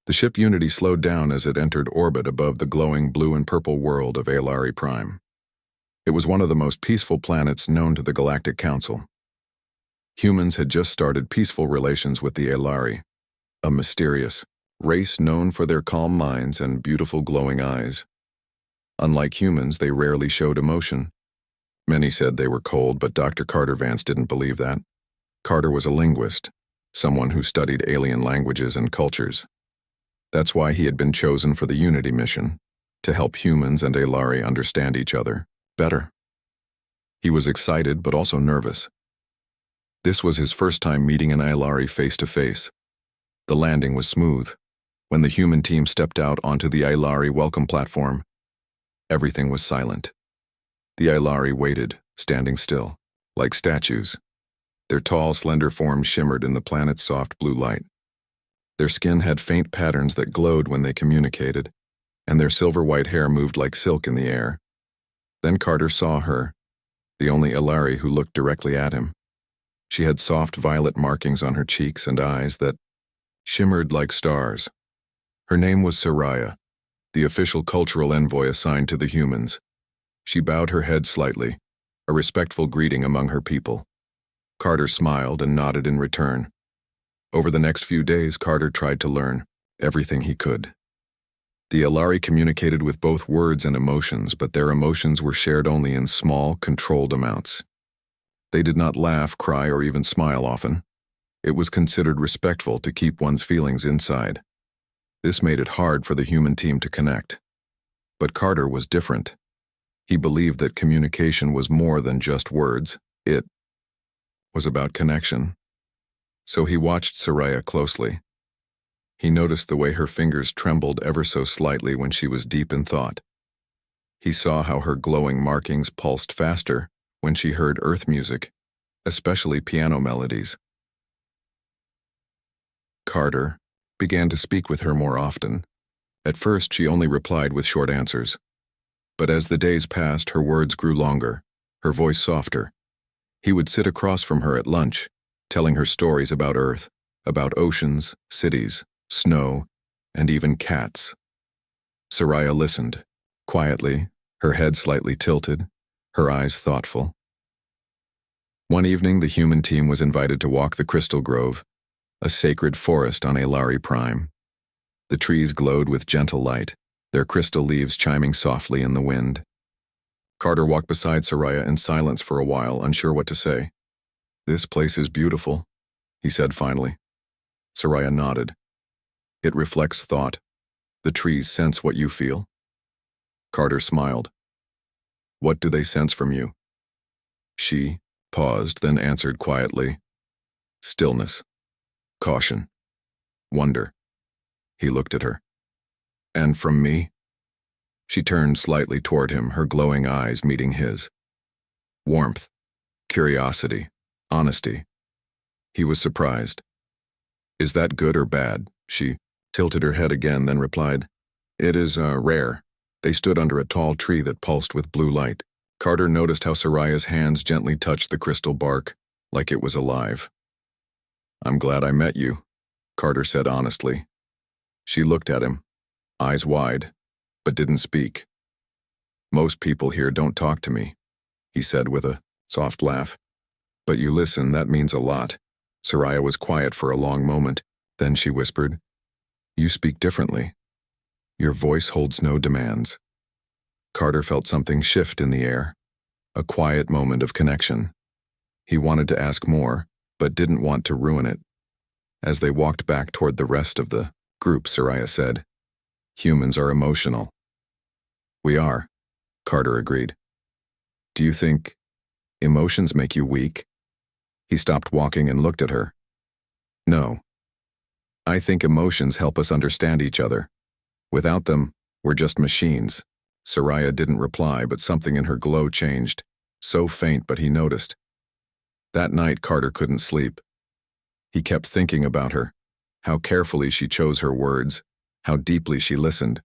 The ship Unity slowed down as it entered orbit above the glowing blue and purple world of Aelari Prime. It was one of the most peaceful planets known to the Galactic Council. Humans had just started peaceful relations with the Aelari, a mysterious race known for their calm minds and beautiful glowing eyes. Unlike humans, they rarely showed emotion. Many said they were cold, but Dr. Carter Vance didn't believe that. Carter was a linguist, someone who studied alien languages and cultures. That's why he had been chosen for the Unity mission, to help humans and Aelari understand each other better. He was excited but also nervous. This was his first time meeting an Aelari face-to-face. The landing was smooth. When the human team stepped out onto the Aelari welcome platform, everything was silent. The Aelari waited, standing still, like statues. Their tall, slender forms shimmered in the planet's soft blue light. Their skin had faint patterns that glowed when they communicated, and their silver-white hair moved like silk in the air. Then Carter saw her, the only Aelari who looked directly at him. She had soft violet markings on her cheeks and eyes that shimmered like stars. Her name was Soraya, the official cultural envoy assigned to the humans. She bowed her head slightly, a respectful greeting among her people. Carter smiled and nodded in return. Over the next few days, Carter tried to learn everything he could. The Aelari communicated with both words and emotions, but their emotions were shared only in small, controlled amounts. They did not laugh, cry, or even smile often. It was considered respectful to keep one's feelings inside. This made it hard for the human team to connect. But Carter was different. He believed that communication was more than just words. It was about connection. So he watched Soraya closely. He noticed the way her fingers trembled ever so slightly when she was deep in thought. He saw how her glowing markings pulsed faster when she heard earth music, especially piano melodies. Carter began to speak with her more often. At first, she only replied with short answers. But as the days passed, her words grew longer, her voice softer. He would sit across from her at lunch, telling her stories about Earth, about oceans, cities, snow, and even cats. Soraya listened, quietly, her head slightly tilted, her eyes thoughtful. One evening, the human team was invited to walk the Crystal Grove, a sacred forest on Aelari Prime. The trees glowed with gentle light, their crystal leaves chiming softly in the wind. Carter walked beside Soraya in silence for a while, unsure what to say. "This place is beautiful," he said finally. Soraya nodded. "It reflects thought. The trees sense what you feel." Carter smiled. "What do they sense from you?" She paused, then answered quietly. "Stillness. Caution. Wonder." He looked at her. "And from me?" She turned slightly toward him, her glowing eyes meeting his. "Warmth. Curiosity. Honesty." He was surprised. "Is that good or bad?" She tilted her head again, then replied, "It is rare." They stood under a tall tree that pulsed with blue light. Carter noticed how Soraya's hands gently touched the crystal bark, like it was alive. "I'm glad I met you," Carter said honestly. She looked at him, eyes wide, but didn't speak. "Most people here don't talk to me," he said with a soft laugh. "But you listen, that means a lot." Soraya was quiet for a long moment. Then she whispered, "You speak differently. Your voice holds no demands." Carter felt something shift in the air, a quiet moment of connection. He wanted to ask more, but didn't want to ruin it. As they walked back toward the rest of the group, Soraya said, "Humans are emotional." "We are," Carter agreed. "Do you think emotions make you weak?" He stopped walking and looked at her. "No. I think emotions help us understand each other. Without them, we're just machines." Soraya didn't reply, but something in her glow changed, so faint but he noticed. That night, Carter couldn't sleep. He kept thinking about her, how carefully she chose her words, how deeply she listened.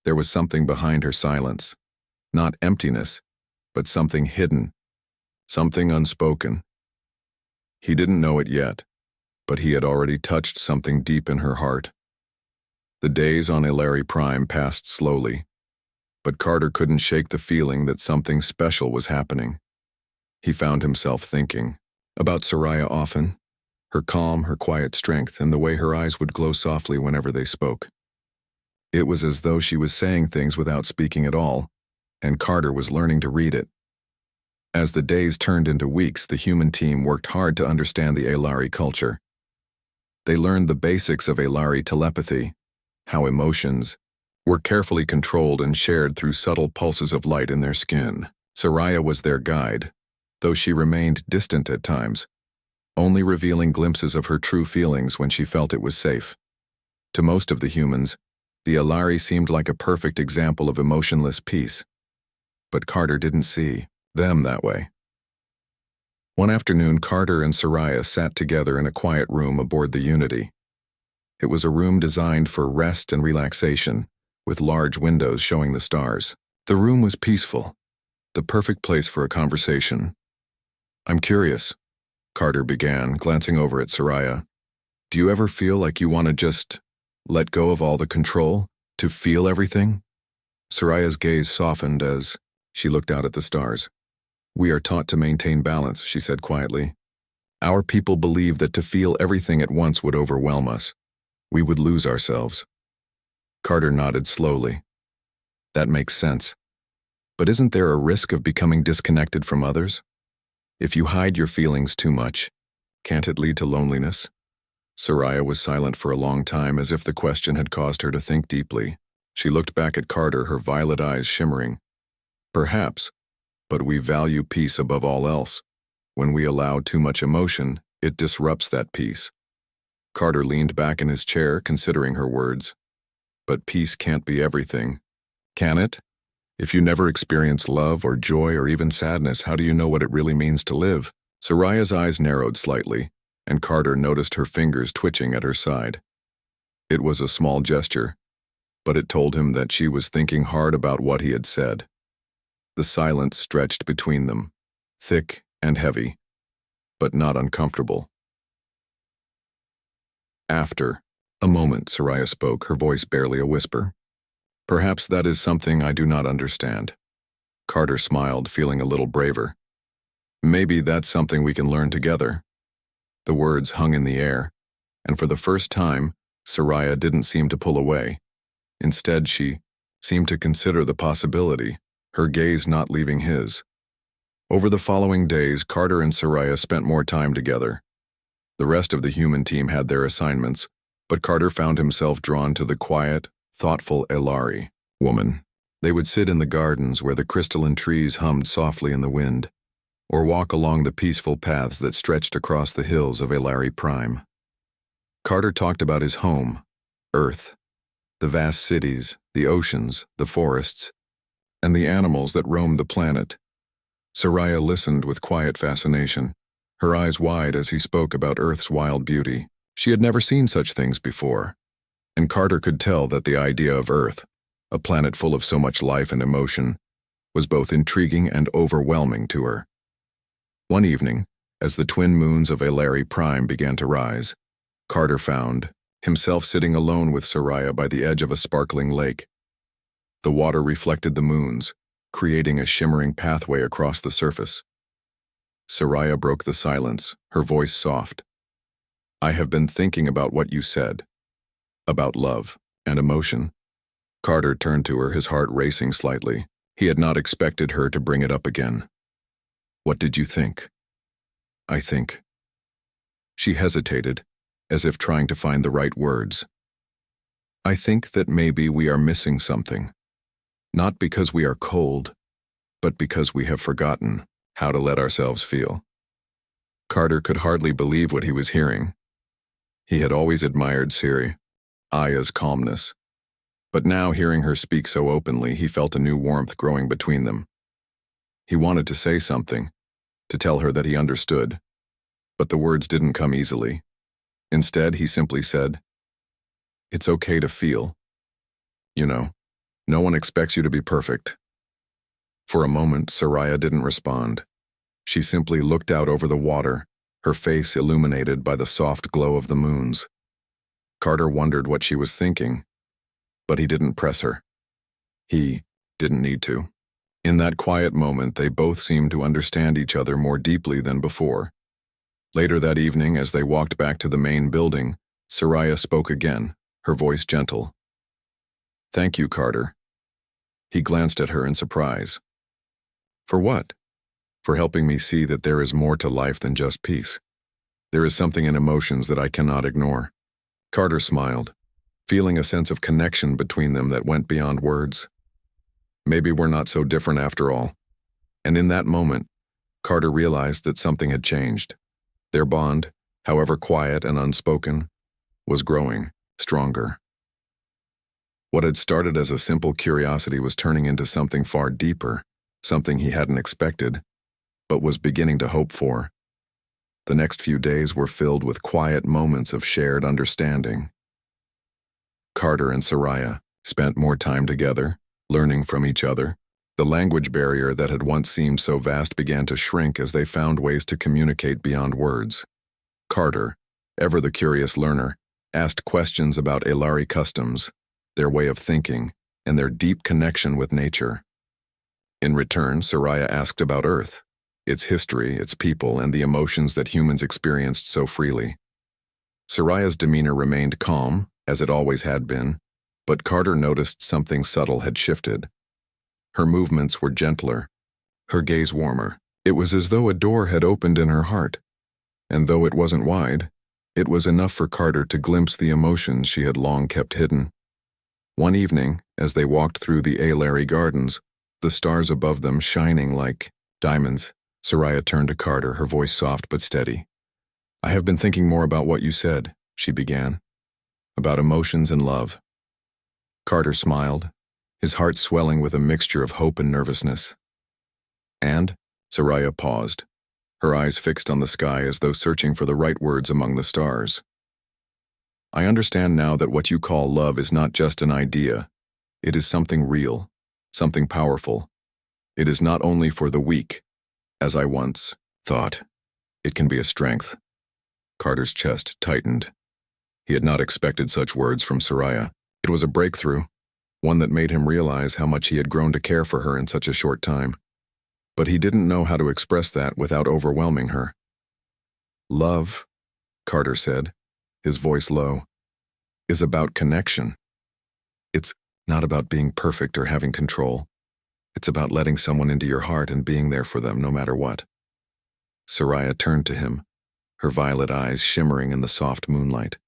There was something behind her silence, not emptiness, but something hidden, something unspoken. He didn't know it yet, but he had already touched something deep in her heart. The days on Ilari Prime passed slowly, but Carter couldn't shake the feeling that something special was happening. He found himself thinking about Soraya often, her calm, her quiet strength, and the way her eyes would glow softly whenever they spoke. It was as though she was saying things without speaking at all, and Carter was learning to read it. As the days turned into weeks, the human team worked hard to understand the Ilari culture. They learned the basics of Ilari telepathy, how emotions were carefully controlled and shared through subtle pulses of light in their skin. Soraya was their guide, though she remained distant at times, only revealing glimpses of her true feelings when she felt it was safe. To most of the humans, the Ilari seemed like a perfect example of emotionless peace, but Carter didn't see them that way. One afternoon, Carter and Soraya sat together in a quiet room aboard the Unity. It was a room designed for rest and relaxation, with large windows showing the stars. The room was peaceful, the perfect place for a conversation. "I'm curious," Carter began, glancing over at Soraya. "Do you ever feel like you want to just let go of all the control, to feel everything?" Soraya's gaze softened as she looked out at the stars. "We are taught to maintain balance," she said quietly. "Our people believe that to feel everything at once would overwhelm us. We would lose ourselves." Carter nodded slowly. "That makes sense. But isn't there a risk of becoming disconnected from others? If you hide your feelings too much, can't it lead to loneliness?" Soraya was silent for a long time, as if the question had caused her to think deeply. She looked back at Carter, her violet eyes shimmering. "Perhaps, but we value peace above all else. When we allow too much emotion, it disrupts that peace." Carter leaned back in his chair, considering her words. "But peace can't be everything, can it? If you never experience love or joy or even sadness, how do you know what it really means to live?" Soraya's eyes narrowed slightly, and Carter noticed her fingers twitching at her side. It was a small gesture, but it told him that she was thinking hard about what he had said. The silence stretched between them, thick and heavy, but not uncomfortable. After a moment, Soraya spoke, her voice barely a whisper. "Perhaps that is something I do not understand." Carter smiled, feeling a little braver. "Maybe that's something we can learn together." The words hung in the air, and for the first time, Soraya didn't seem to pull away. Instead, she seemed to consider the possibility, her gaze not leaving his. Over the following days, Carter and Soraya spent more time together. The rest of the human team had their assignments, but Carter found himself drawn to the quiet, thoughtful Ilari woman. They would sit in the gardens where the crystalline trees hummed softly in the wind, or walk along the peaceful paths that stretched across the hills of Ilari Prime. Carter talked about his home, Earth, the vast cities, the oceans, the forests, and the animals that roamed the planet. Soraya listened with quiet fascination, her eyes wide as he spoke about Earth's wild beauty. She had never seen such things before, and Carter could tell that the idea of Earth, a planet full of so much life and emotion, was both intriguing and overwhelming to her. One evening, as the twin moons of Ilari Prime began to rise, Carter found himself sitting alone with Soraya by the edge of a sparkling lake. The water reflected the moons, creating a shimmering pathway across the surface. Soraya broke the silence, her voice soft. "I have been thinking about what you said, about love and emotion." Carter turned to her, his heart racing slightly. He had not expected her to bring it up again. "What did you think?" "I think." She hesitated, as if trying to find the right words. "I think that maybe we are missing something. Not because we are cold, but because we have forgotten how to let ourselves feel." Carter could hardly believe what he was hearing. He had always admired Aya's calmness, but now hearing her speak so openly, he felt a new warmth growing between them. He wanted to say something, to tell her that he understood, but the words didn't come easily. Instead, he simply said, "It's okay to feel. You know, no one expects you to be perfect." For a moment, Soraya didn't respond. She simply looked out over the water, her face illuminated by the soft glow of the moons. Carter wondered what she was thinking, But he didn't press her. He didn't need to. In that quiet moment, they both seemed to understand each other more deeply than before. Later that evening, as they walked back to the main building, Soraya spoke again, her voice gentle. "Thank you, Carter." He glanced at her in surprise. "For what?" "For helping me see that there is more to life than just peace. There is something in emotions that I cannot ignore." Carter smiled, feeling a sense of connection between them that went beyond words. Maybe we're not so different after all. And in that moment, Carter realized that something had changed. Their bond, however quiet and unspoken, was growing stronger. What had started as a simple curiosity was turning into something far deeper, something he hadn't expected, but was beginning to hope for. The next few days were filled with quiet moments of shared understanding. Carter and Soraya spent more time together, learning from each other. The language barrier that had once seemed so vast began to shrink as they found ways to communicate beyond words. Carter, ever the curious learner, asked questions about Elari customs, their way of thinking, and their deep connection with nature. In return, Soraya asked about Earth, its history, its people, and the emotions that humans experienced so freely. Soraya's demeanor remained calm, as it always had been, but Carter noticed something subtle had shifted. Her movements were gentler, her gaze warmer. It was as though a door had opened in her heart, and though it wasn't wide, it was enough for Carter to glimpse the emotions she had long kept hidden. One evening, as they walked through the Elari gardens, the stars above them shining like diamonds, Soraya turned to Carter, her voice soft but steady. "I have been thinking more about what you said," she began, "about emotions and love." Carter smiled, his heart swelling with a mixture of hope and nervousness. "And?" Soraya paused, her eyes fixed on the sky as though searching for the right words among the stars. "I understand now that what you call love is not just an idea. It is something real, something powerful. It is not only for the weak, as I once thought. It can be a strength." Carter's chest tightened. He had not expected such words from Soraya. It was a breakthrough, one that made him realize how much he had grown to care for her in such a short time. But he didn't know how to express that without overwhelming her. "Love," Carter said, his voice low, "is about connection. It's not about being perfect or having control. It's about letting someone into your heart and being there for them no matter what." Soraya turned to him, her violet eyes shimmering in the soft moonlight.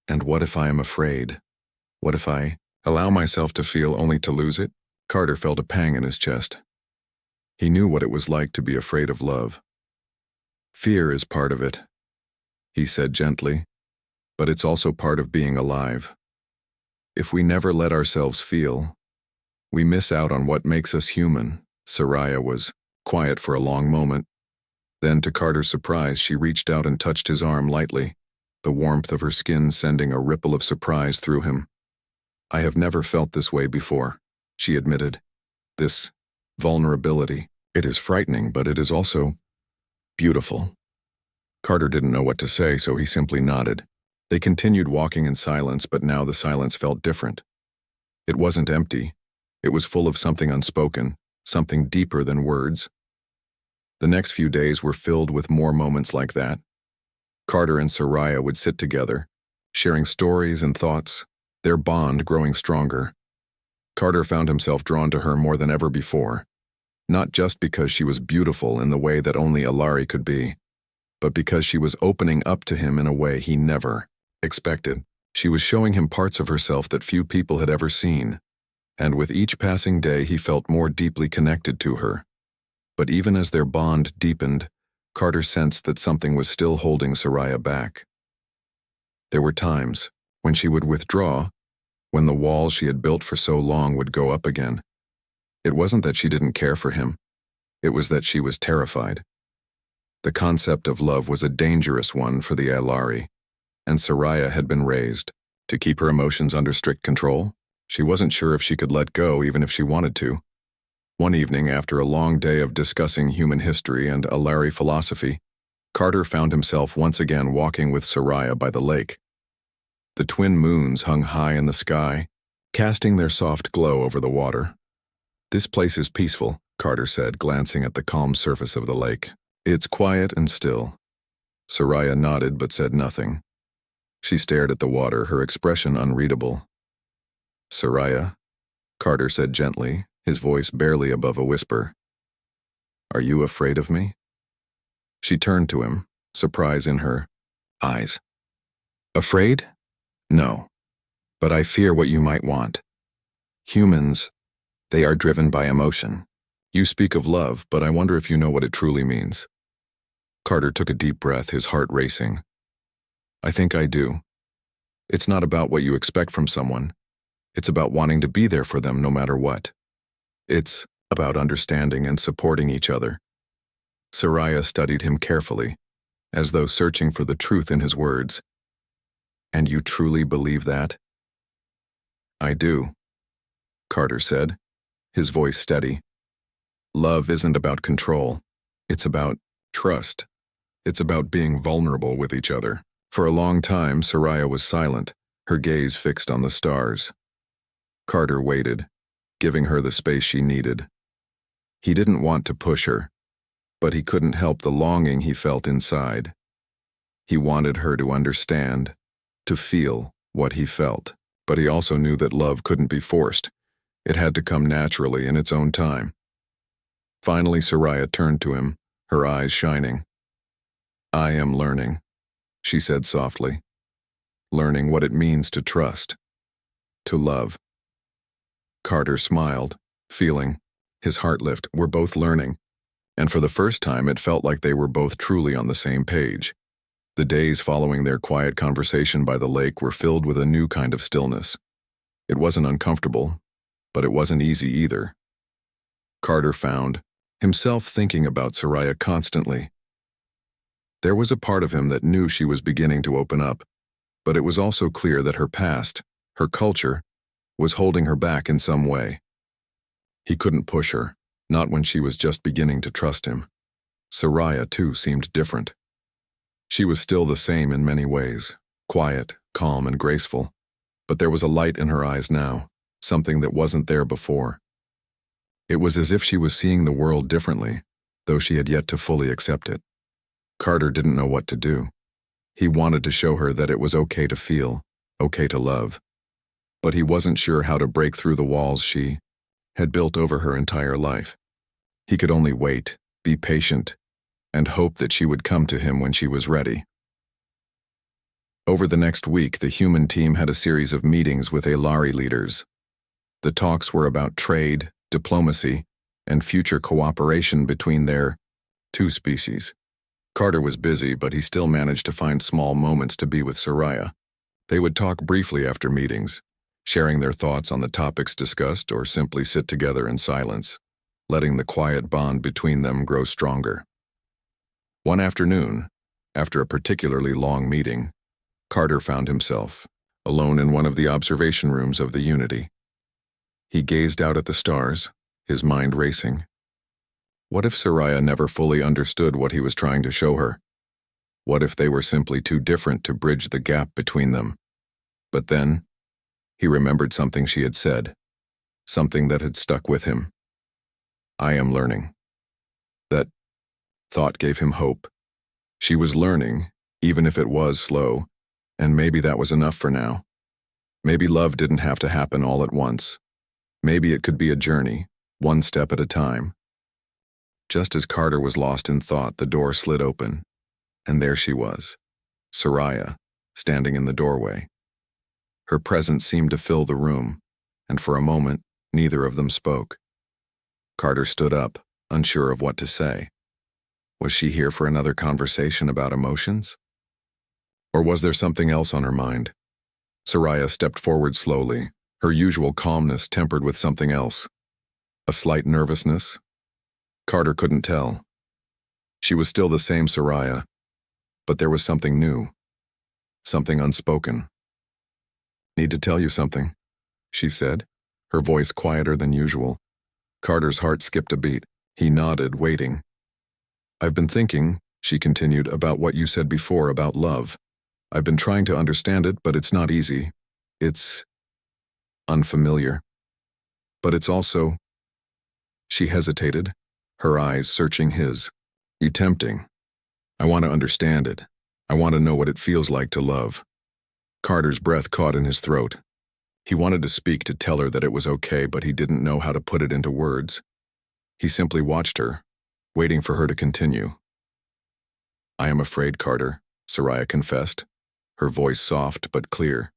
"And what if I am afraid? What if I allow myself to feel only to lose it?" Carter felt a pang in his chest. He knew what it was like to be afraid of love. "Fear is part of it," he said gently, "but it's also part of being alive. If we never let ourselves feel, we miss out on what makes us human." Soraya was quiet for a long moment. Then, to Carter's surprise, she reached out and touched his arm lightly, the warmth of her skin sending a ripple of surprise through him. "I have never felt this way before," she admitted. "This vulnerability. It is frightening, but it is also beautiful." Carter didn't know what to say, so he simply nodded. They continued walking in silence, but now the silence felt different. It wasn't empty. It was full of something unspoken, something deeper than words. The next few days were filled with more moments like that. Carter and Soraya would sit together, sharing stories and thoughts, their bond growing stronger. Carter found himself drawn to her more than ever before, not just because she was beautiful in the way that only Elari could be, but because she was opening up to him in a way he never expected. She was showing him parts of herself that few people had ever seen, and with each passing day he felt more deeply connected to her. But even as their bond deepened, Carter sensed that something was still holding Soraya back. There were times when she would withdraw, when the wall she had built for so long would go up again. It wasn't that she didn't care for him. It was that she was terrified. The concept of love was a dangerous one for the Elari, and Soraya had been raised to keep her emotions under strict control. She wasn't sure if she could let go even if she wanted to. One evening, after a long day of discussing human history and Elari philosophy, Carter found himself once again walking with Soraya by the lake. The twin moons hung high in the sky, casting their soft glow over the water. "This place is peaceful," Carter said, glancing at the calm surface of the lake. "It's quiet and still." Soraya nodded but said nothing. She stared at the water, her expression unreadable. "Soraya," Carter said gently, his voice barely above a whisper. "Are you afraid of me?" She turned to him, surprise in her eyes. "Afraid? No. But I fear what you might want. Humans, they are driven by emotion. You speak of love, but I wonder if you know what it truly means." Carter took a deep breath, his heart racing. "I think I do. It's not about what you expect from someone. It's about wanting to be there for them no matter what. It's about understanding and supporting each other." Soraya studied him carefully, as though searching for the truth in his words. "And you truly believe that?" "I do," Carter said, his voice steady. "Love isn't about control. It's about trust. It's about being vulnerable with each other." For a long time, Soraya was silent, her gaze fixed on the stars. Carter waited, giving her the space she needed. He didn't want to push her, but he couldn't help the longing he felt inside. He wanted her to understand, to feel what he felt, but he also knew that love couldn't be forced. It had to come naturally in its own time. Finally, Soraya turned to him, her eyes shining. "I am learning," she said softly. "Learning what it means to trust, to love." Carter smiled, feeling his heart lift. We're both learning, and for the first time it felt like they were both truly on the same page. The days following their quiet conversation by the lake were filled with a new kind of stillness. It wasn't uncomfortable, but it wasn't easy either. Carter found himself thinking about Soraya constantly. There was a part of him that knew she was beginning to open up, but it was also clear that her past, her culture, was holding her back in some way. He couldn't push her, not when she was just beginning to trust him. Soraya, too, seemed different. She was still the same in many ways, quiet, calm, and graceful, but there was a light in her eyes now, something that wasn't there before. It was as if she was seeing the world differently, though she had yet to fully accept it. Carter didn't know what to do. He wanted to show her that it was okay to feel, okay to love, but he wasn't sure how to break through the walls she had built over her entire life. He could only wait, be patient, and hope that she would come to him when she was ready. Over the next week, the human team had a series of meetings with Elari leaders. The talks were about trade, diplomacy, and future cooperation between their two species. Carter was busy, but he still managed to find small moments to be with Soraya. They would talk briefly after meetings, sharing their thoughts on the topics discussed, or simply sit together in silence, letting the quiet bond between them grow stronger. One afternoon, after a particularly long meeting, Carter found himself alone in one of the observation rooms of the Unity. He gazed out at the stars, his mind racing. What if Soraya never fully understood what he was trying to show her? What if they were simply too different to bridge the gap between them? But then, he remembered something she had said, something that had stuck with him. "I am learning." That thought gave him hope. She was learning, even if it was slow, and maybe that was enough for now. Maybe love didn't have to happen all at once. Maybe it could be a journey, one step at a time. Just as Carter was lost in thought, the door slid open, and there she was, Soraya, standing in the doorway. Her presence seemed to fill the room, and for a moment, neither of them spoke. Carter stood up, unsure of what to say. Was she here for another conversation about emotions? Or was there something else on her mind? Soraya stepped forward slowly, her usual calmness tempered with something else. A slight nervousness? Carter couldn't tell. She was still the same Soraya, but there was something new, something unspoken. "Need to tell you something," she said, her voice quieter than usual. Carter's heart skipped a beat. He nodded, waiting. "I've been thinking," she continued, "about what you said before about love. I've been trying to understand it, but it's not easy. It's unfamiliar. But it's also... She hesitated, her eyes searching his. Tempting. I want to understand it. I want to know what it feels like to love. Carter's breath caught in his throat. He wanted to speak to tell her that it was okay, but he didn't know how to put it into words. He simply watched her, waiting for her to continue. I am afraid, Carter, Soraya confessed, her voice soft but clear.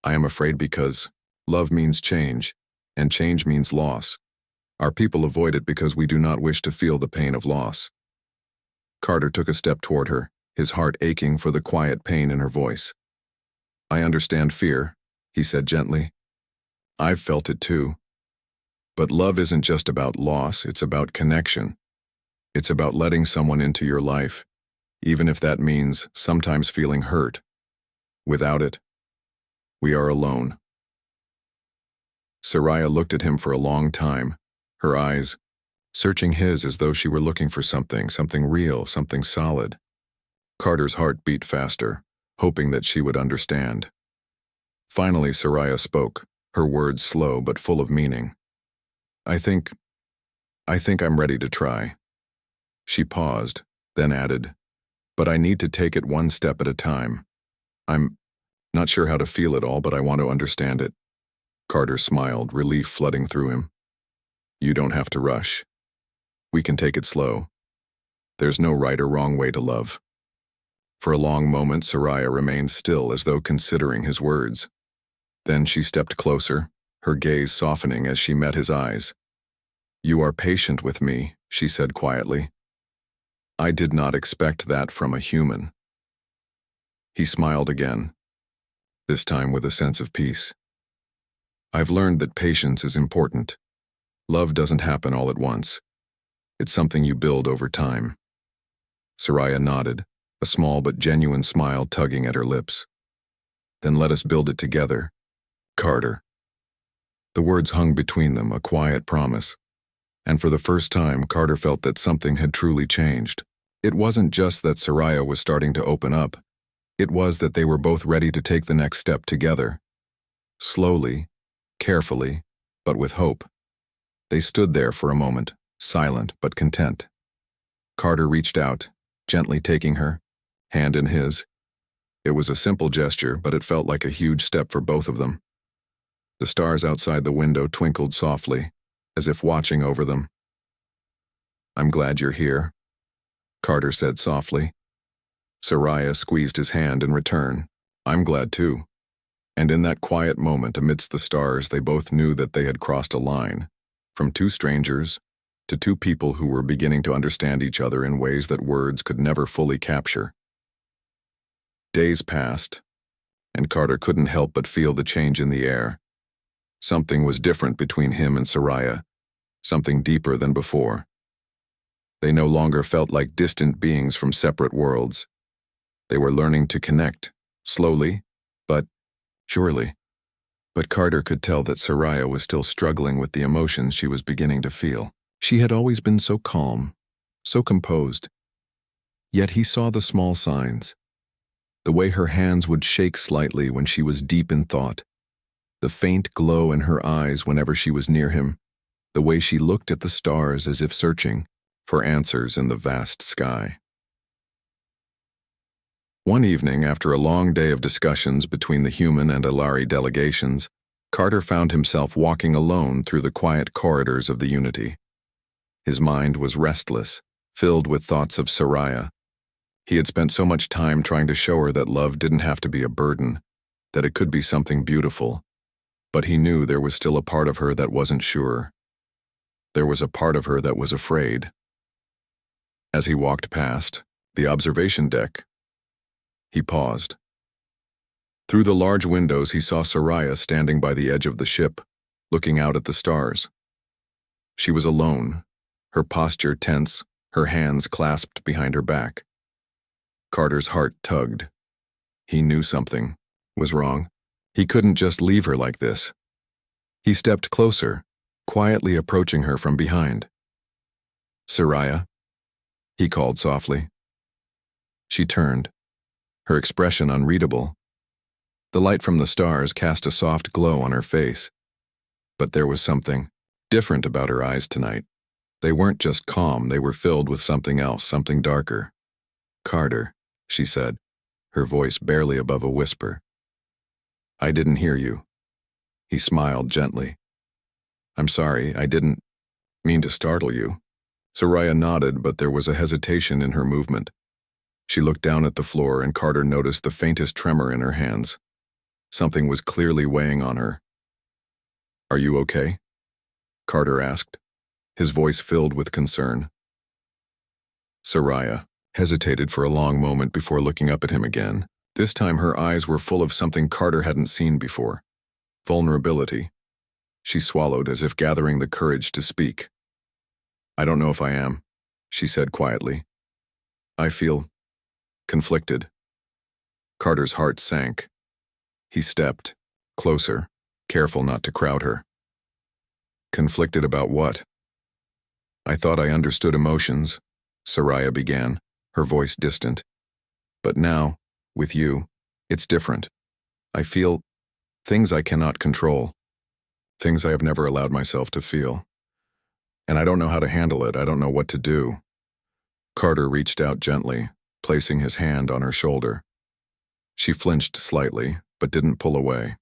I am afraid because love means change, and change means loss. Our people avoid it because we do not wish to feel the pain of loss. Carter took a step toward her, his heart aching for the quiet pain in her voice. I understand fear, he said gently. I've felt it too. But love isn't just about loss, it's about connection. It's about letting someone into your life, even if that means sometimes feeling hurt. Without it, we are alone. Soraya looked at him for a long time, her eyes searching his as though she were looking for something real, something solid. Carter's heart beat faster, hoping that she would understand. Finally, Soraya spoke, her words slow but full of meaning. I think I'm ready to try. She paused, then added, but I need to take it one step at a time. I'm not sure how to feel it all, but I want to understand it. Carter smiled, relief flooding through him. You don't have to rush. We can take it slow. There's no right or wrong way to love. For a long moment, Soraya remained still as though considering his words. Then she stepped closer, her gaze softening as she met his eyes. You are patient with me, she said quietly. I did not expect that from a human. He smiled again, this time with a sense of peace. I've learned that patience is important. Love doesn't happen all at once. It's something you build over time. Soraya nodded, a small but genuine smile tugging at her lips. Then let us build it together, Carter. The words hung between them, a quiet promise. And for the first time, Carter felt that something had truly changed. It wasn't just that Soraya was starting to open up. It was that they were both ready to take the next step together. Slowly, carefully, but with hope. They stood there for a moment, silent but content. Carter reached out, gently taking her, hand in his. It was a simple gesture, but it felt like a huge step for both of them. The stars outside the window twinkled softly, as if watching over them. I'm glad you're here, Carter said softly. Soraya squeezed his hand in return. I'm glad too. And in that quiet moment amidst the stars, they both knew that they had crossed a line, from two strangers to two people who were beginning to understand each other in ways that words could never fully capture. Days passed, and Carter couldn't help but feel the change in the air. Something was different between him and Soraya, something deeper than before. They no longer felt like distant beings from separate worlds. They were learning to connect, slowly, but surely. But Carter could tell that Soraya was still struggling with the emotions she was beginning to feel. She had always been so calm, so composed. Yet he saw the small signs. The way her hands would shake slightly when she was deep in thought. The faint glow in her eyes whenever she was near him. The way she looked at the stars as if searching for answers in the vast sky. One evening, after a long day of discussions between the human and Alari delegations, Carter found himself walking alone through the quiet corridors of the Unity. His mind was restless, filled with thoughts of Soraya. He had spent so much time trying to show her that love didn't have to be a burden, that it could be something beautiful. But he knew there was still a part of her that wasn't sure. There was a part of her that was afraid. As he walked past the observation deck, he paused. Through the large windows, he saw Soraya standing by the edge of the ship, looking out at the stars. She was alone, her posture tense, her hands clasped behind her back. Carter's heart tugged. He knew something was wrong. He couldn't just leave her like this. He stepped closer, quietly approaching her from behind. Soraya, he called softly. She turned, her expression unreadable. The light from the stars cast a soft glow on her face. But there was something different about her eyes tonight. They weren't just calm, they were filled with something else, something darker. "Carter," she said, her voice barely above a whisper. "I didn't hear you." He smiled gently. "I'm sorry, I didn't mean to startle you." Soraya nodded, but there was a hesitation in her movement. She looked down at the floor, and Carter noticed the faintest tremor in her hands. Something was clearly weighing on her. "Are you okay?" Carter asked, his voice filled with concern. Soraya hesitated for a long moment before looking up at him again. This time her eyes were full of something Carter hadn't seen before. Vulnerability. She swallowed as if gathering the courage to speak. "I don't know if I am," she said quietly. "I feel conflicted." Carter's heart sank. He stepped closer, careful not to crowd her. "Conflicted about what?" "I thought I understood emotions," Soraya began, her voice distant. "But now, with you, it's different. I feel things I cannot control, things I have never allowed myself to feel. And I don't know how to handle it, I don't know what to do." Carter reached out gently, placing his hand on her shoulder. She flinched slightly, but didn't pull away.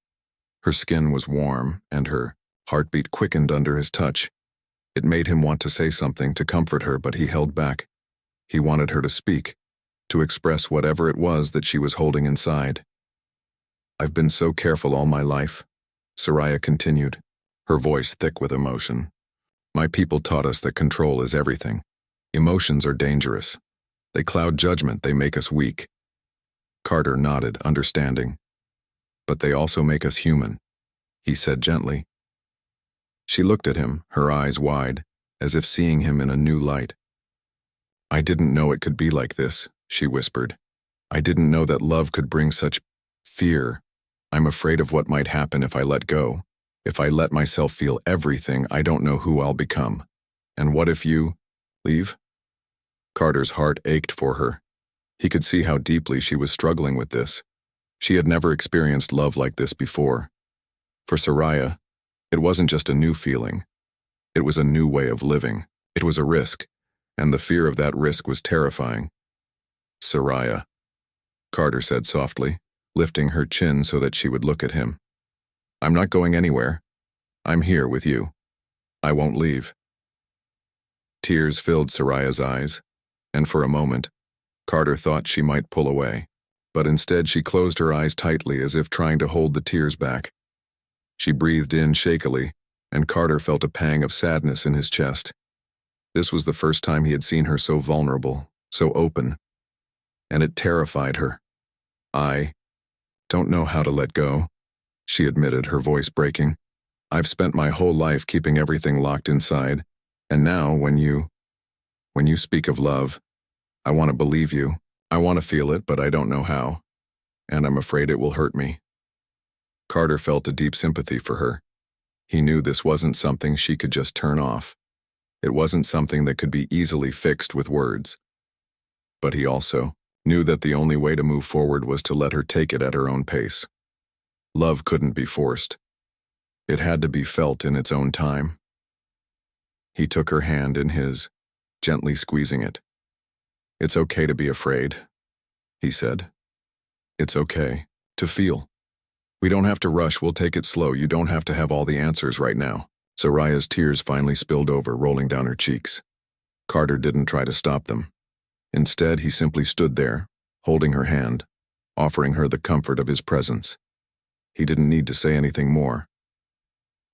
Her skin was warm, and her heartbeat quickened under his touch. It made him want to say something to comfort her, but he held back. He wanted her to speak, to express whatever it was that she was holding inside. "I've been so careful all my life," Soraya continued, her voice thick with emotion. "My people taught us that control is everything. Emotions are dangerous. They cloud judgment, they make us weak." Carter nodded, understanding. "But they also make us human," he said gently. She looked at him, her eyes wide, as if seeing him in a new light. "I didn't know it could be like this," she whispered. "I didn't know that love could bring such fear. I'm afraid of what might happen if I let go. If I let myself feel everything, I don't know who I'll become. And what if you leave?" Carter's heart ached for her. He could see how deeply she was struggling with this. She had never experienced love like this before. For Soraya, it wasn't just a new feeling. It was a new way of living. It was a risk, and the fear of that risk was terrifying. "Soraya," Carter said softly, lifting her chin so that she would look at him. "I'm not going anywhere. I'm here with you. I won't leave." Tears filled Soraya's eyes, and for a moment, Carter thought she might pull away. But instead she closed her eyes tightly as if trying to hold the tears back. She breathed in shakily, and Carter felt a pang of sadness in his chest. This was the first time he had seen her so vulnerable, so open, and it terrified her. "I don't know how to let go," she admitted, her voice breaking. "I've spent my whole life keeping everything locked inside, and now when you speak of love, I want to believe you. I want to feel it, but I don't know how, and I'm afraid it will hurt me." Carter felt a deep sympathy for her. He knew this wasn't something she could just turn off. It wasn't something that could be easily fixed with words. But he also knew that the only way to move forward was to let her take it at her own pace. Love couldn't be forced. It had to be felt in its own time. He took her hand in his, gently squeezing it. "It's okay to be afraid," he said. "It's okay to feel. We don't have to rush, we'll take it slow. You don't have to have all the answers right now." Soraya's tears finally spilled over, rolling down her cheeks. Carter didn't try to stop them. Instead, he simply stood there, holding her hand, offering her the comfort of his presence. He didn't need to say anything more.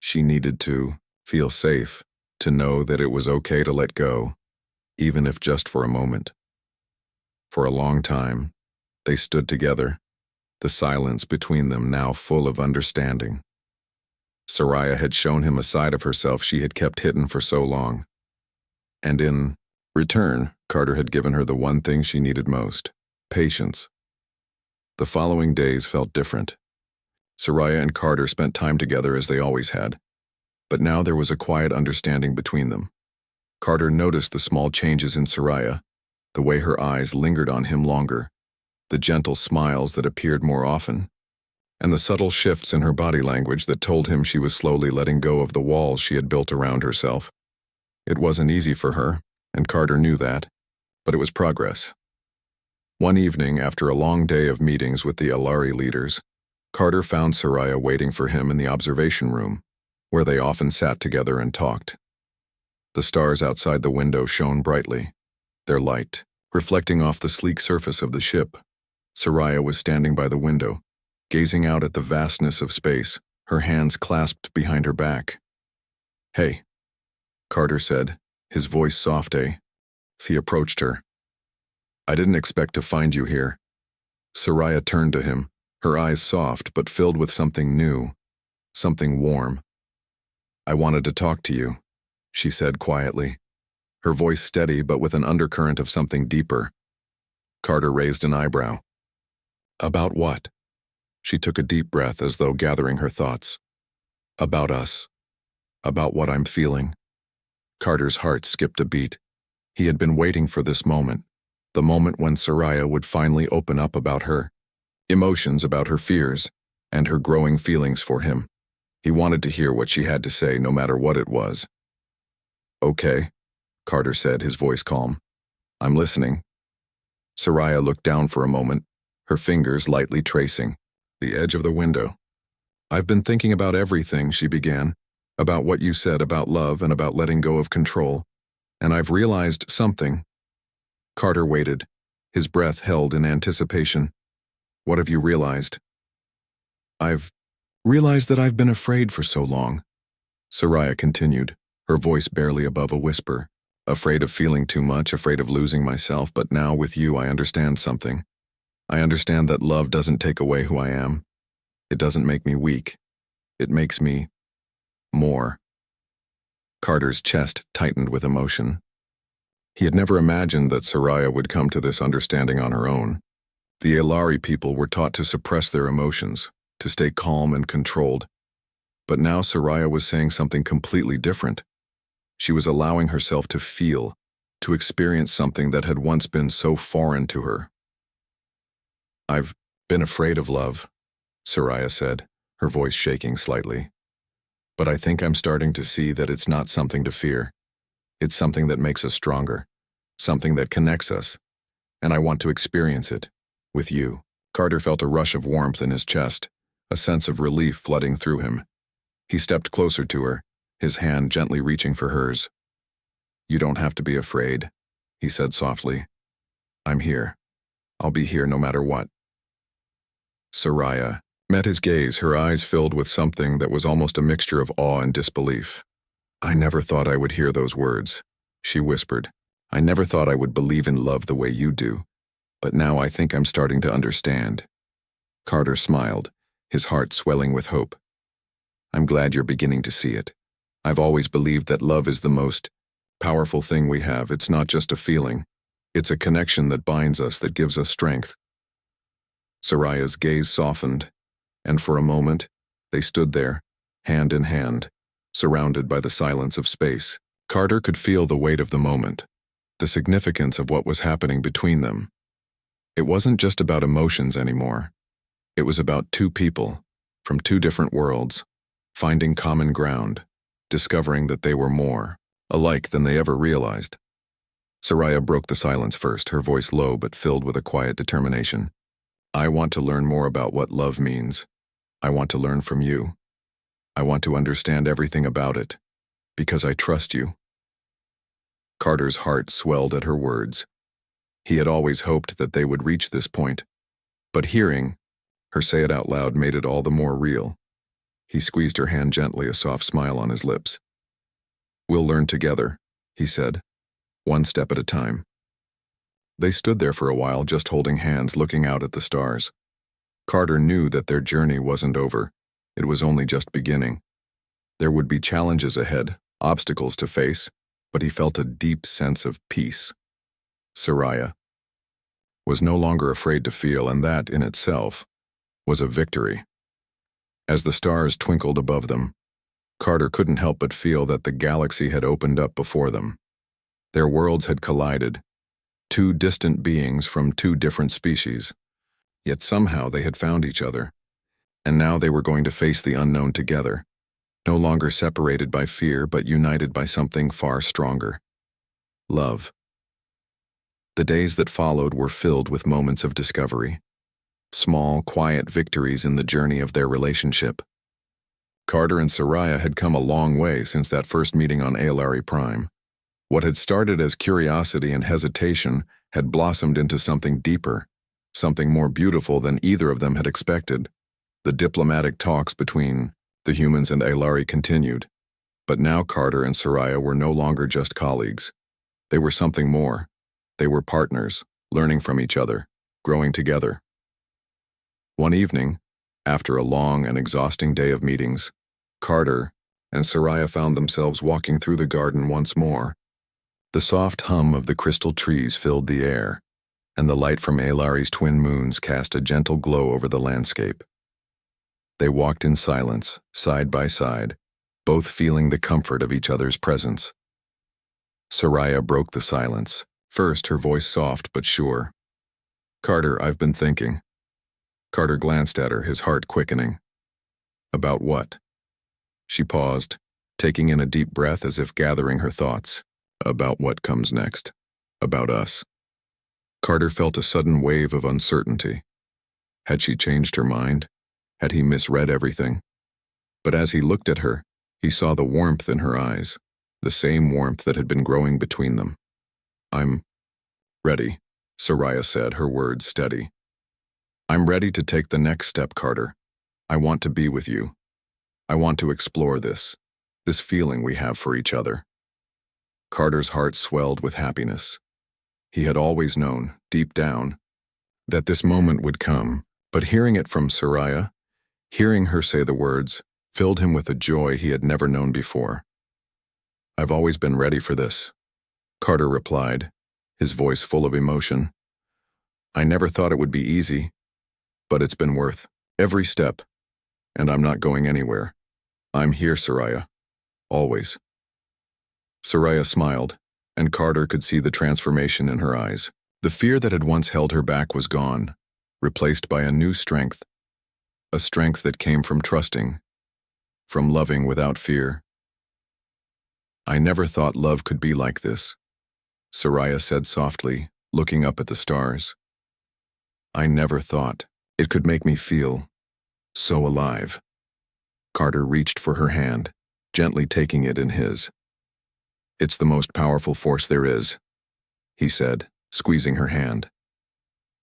She needed to feel safe, to know that it was okay to let go, even if just for a moment. For a long time, they stood together, the silence between them now full of understanding. Soraya had shown him a side of herself she had kept hidden for so long. And in return, Carter had given her the one thing she needed most: patience. The following days felt different. Soraya and Carter spent time together as they always had, but now there was a quiet understanding between them. Carter noticed the small changes in Soraya, the way her eyes lingered on him longer, the gentle smiles that appeared more often. and the subtle shifts in her body language that told him she was slowly letting go of the walls she had built around herself. It wasn't easy for her, and Carter knew that, but it was progress. One evening, after a long day of meetings with the Alari leaders, Carter found Soraya waiting for him in the observation room, where they often sat together and talked. The stars outside the window shone brightly, their light reflecting off the sleek surface of the ship. Soraya was standing by the window, gazing out at the vastness of space, her hands clasped behind her back. "Hey," Carter said, his voice soft as he approached her. "I didn't expect to find you here." Soraya turned to him, her eyes soft but filled with something new, something warm. "I wanted to talk to you," she said quietly, her voice steady but with an undercurrent of something deeper. Carter raised an eyebrow. "About what?" She took a deep breath as though gathering her thoughts. "About us. About what I'm feeling." Carter's heart skipped a beat. He had been waiting for this moment, the moment when Soraya would finally open up about her emotions, about her fears, and her growing feelings for him. He wanted to hear what she had to say, no matter what it was. "Okay," Carter said, his voice calm. "I'm listening." Soraya looked down for a moment, her fingers lightly tracing the edge of the window. "I've been thinking about everything," she began, "about what you said about love and about letting go of control, and I've realized something." Carter waited, his breath held in anticipation. "What have you realized?" "I've realized that I've been afraid for so long," Soraya continued, her voice barely above a whisper. "Afraid of feeling too much, afraid of losing myself, but now with you I understand something. I understand that love doesn't take away who I am. It doesn't make me weak. It makes me more." Carter's chest tightened with emotion. He had never imagined that Soraya would come to this understanding on her own. The Alari people were taught to suppress their emotions, to stay calm and controlled. But now Soraya was saying something completely different. She was allowing herself to feel, to experience something that had once been so foreign to her. "I've been afraid of love," Soraya said, her voice shaking slightly. "But I think I'm starting to see that it's not something to fear. It's something that makes us stronger, something that connects us, and I want to experience it with you." Carter felt a rush of warmth in his chest, a sense of relief flooding through him. He stepped closer to her, his hand gently reaching for hers. "You don't have to be afraid," he said softly. "I'm here. I'll be here no matter what." Soraya met his gaze, her eyes filled with something that was almost a mixture of awe and disbelief. "I never thought I would hear those words," she whispered. "I never thought I would believe in love the way you do, but now I think I'm starting to understand." Carter smiled, his heart swelling with hope. "I'm glad you're beginning to see it. I've always believed that love is the most powerful thing we have. It's not just a feeling. It's a connection that binds us, that gives us strength." Soraya's gaze softened, and for a moment, they stood there, hand in hand, surrounded by the silence of space. Carter could feel the weight of the moment, the significance of what was happening between them. It wasn't just about emotions anymore. It was about two people, from two different worlds, finding common ground, discovering that they were more alike than they ever realized. Soraya broke the silence first, her voice low but filled with a quiet determination. "I want to learn more about what love means. I want to learn from you. I want to understand everything about it, because I trust you." Carter's heart swelled at her words. He had always hoped that they would reach this point, but hearing her say it out loud made it all the more real. He squeezed her hand gently, a soft smile on his lips. "We'll learn together," he said, "one step at a time." They stood there for a while, just holding hands, looking out at the stars. Carter knew that their journey wasn't over. It was only just beginning. There would be challenges ahead, obstacles to face, but he felt a deep sense of peace. Soraya was no longer afraid to feel, and that, in itself, was a victory. As the stars twinkled above them, Carter couldn't help but feel that the galaxy had opened up before them. Their worlds had collided, two distant beings from two different species, yet somehow they had found each other. And now they were going to face the unknown together, no longer separated by fear but united by something far stronger: love. The days that followed were filled with moments of discovery, small, quiet victories in the journey of their relationship. Carter and Soraya had come a long way since that first meeting on HFY Prime. What had started as curiosity and hesitation had blossomed into something deeper, something more beautiful than either of them had expected. The diplomatic talks between the humans and HFY continued, but now Carter and Soraya were no longer just colleagues. They were something more. They were partners, learning from each other, growing together. One evening, after a long and exhausting day of meetings, Carter and Soraya found themselves walking through the garden once more. The soft hum of the crystal trees filled the air, and the light from HFY's twin moons cast a gentle glow over the landscape. They walked in silence, side by side, both feeling the comfort of each other's presence. Soraya broke the silence, first her voice soft but sure. "Carter, I've been thinking." Carter glanced at her, his heart quickening. "About what?" She paused, taking in a deep breath as if gathering her thoughts. "About what comes next. About us." Carter felt a sudden wave of uncertainty. Had she changed her mind? Had he misread everything? But as he looked at her, he saw the warmth in her eyes, the same warmth that had been growing between them. "I'm ready," Soraya said, her words steady. "I'm ready to take the next step, Carter. I want to be with you. I want to explore this feeling we have for each other." Carter's heart swelled with happiness. He had always known, deep down, that this moment would come, but hearing it from Soraya, hearing her say the words, filled him with a joy he had never known before. "I've always been ready for this," Carter replied, his voice full of emotion. "I never thought it would be easy, but it's been worth every step, and I'm not going anywhere. I'm here, Soraya. Always." Soraya smiled, and Carter could see the transformation in her eyes. The fear that had once held her back was gone, replaced by a new strength, a strength that came from trusting, from loving without fear. "I never thought love could be like this," Soraya said softly, looking up at the stars. "I never thought it could make me feel so alive." Carter reached for her hand, gently taking it in his. "It's the most powerful force there is," he said, squeezing her hand.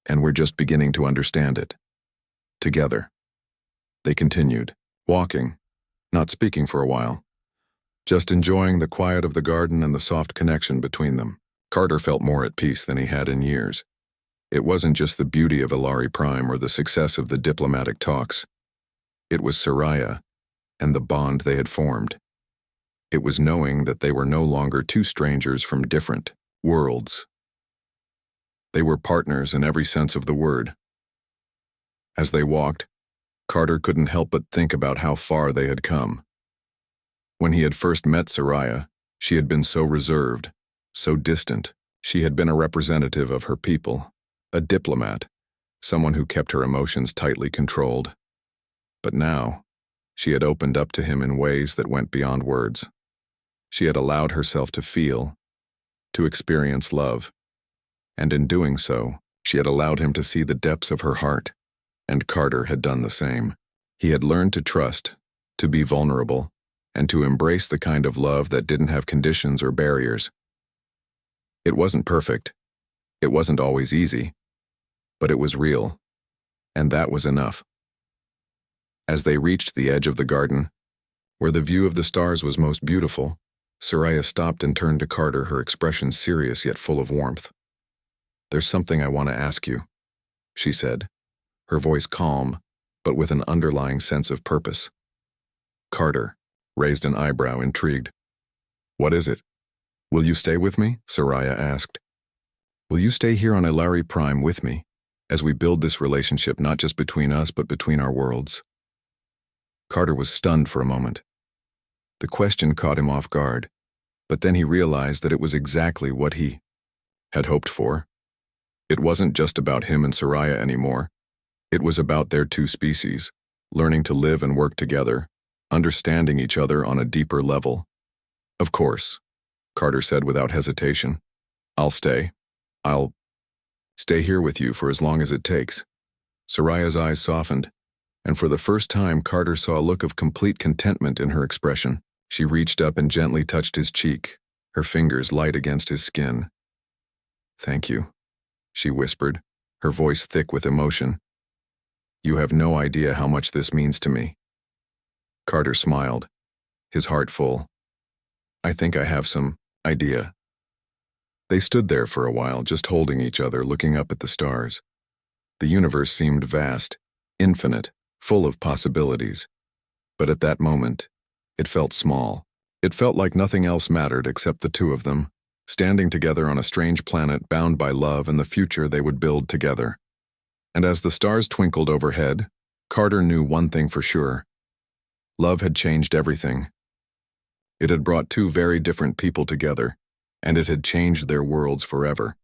"And we're just beginning to understand it. Together." They continued, walking, not speaking for a while, just enjoying the quiet of the garden and the soft connection between them. Carter felt more at peace than he had in years. It wasn't just the beauty of HFY Prime or the success of the diplomatic talks. It was Soraya and the bond they had formed. It was knowing that they were no longer two strangers from different worlds. They were partners in every sense of the word. As they walked, Carter couldn't help but think about how far they had come. When he had first met Soraya, she had been so reserved, so distant. She had been a representative of her people, a diplomat, someone who kept her emotions tightly controlled. But now, she had opened up to him in ways that went beyond words. She had allowed herself to feel, to experience love, and in doing so, she had allowed him to see the depths of her heart, and Carter had done the same. He had learned to trust, to be vulnerable, and to embrace the kind of love that didn't have conditions or barriers. It wasn't perfect. It wasn't always easy, but it was real, and that was enough. As they reached the edge of the garden, where the view of the stars was most beautiful, Soraya stopped and turned to Carter, her expression serious yet full of warmth. "There's something I want to ask you," she said, her voice calm, but with an underlying sense of purpose. Carter raised an eyebrow, intrigued. "What is it?" "Will you stay with me?" Soraya asked. "Will you stay here on HFY Prime with me, as we build this relationship not just between us but between our worlds?" Carter was stunned for a moment. The question caught him off guard, but then he realized that it was exactly what he had hoped for. It wasn't just about him and Soraya anymore. It was about their two species, learning to live and work together, understanding each other on a deeper level. Of course, Carter said without hesitation. I'll stay. I'll stay here with you for as long as it takes. Soraya's eyes softened, and for the first time Carter saw a look of complete contentment in her expression. She reached up and gently touched his cheek, her fingers light against his skin. Thank you, she whispered, her voice thick with emotion. You have no idea how much this means to me. Carter smiled, his heart full. I think I have some idea. They stood there for a while, just holding each other, looking up at the stars. The universe seemed vast, infinite, full of possibilities. But at that moment, it felt small. It felt like nothing else mattered except the two of them, standing together on a strange planet bound by love and the future they would build together. And as the stars twinkled overhead, Carter knew one thing for sure. Love had changed everything. It had brought two very different people together, and it had changed their worlds forever.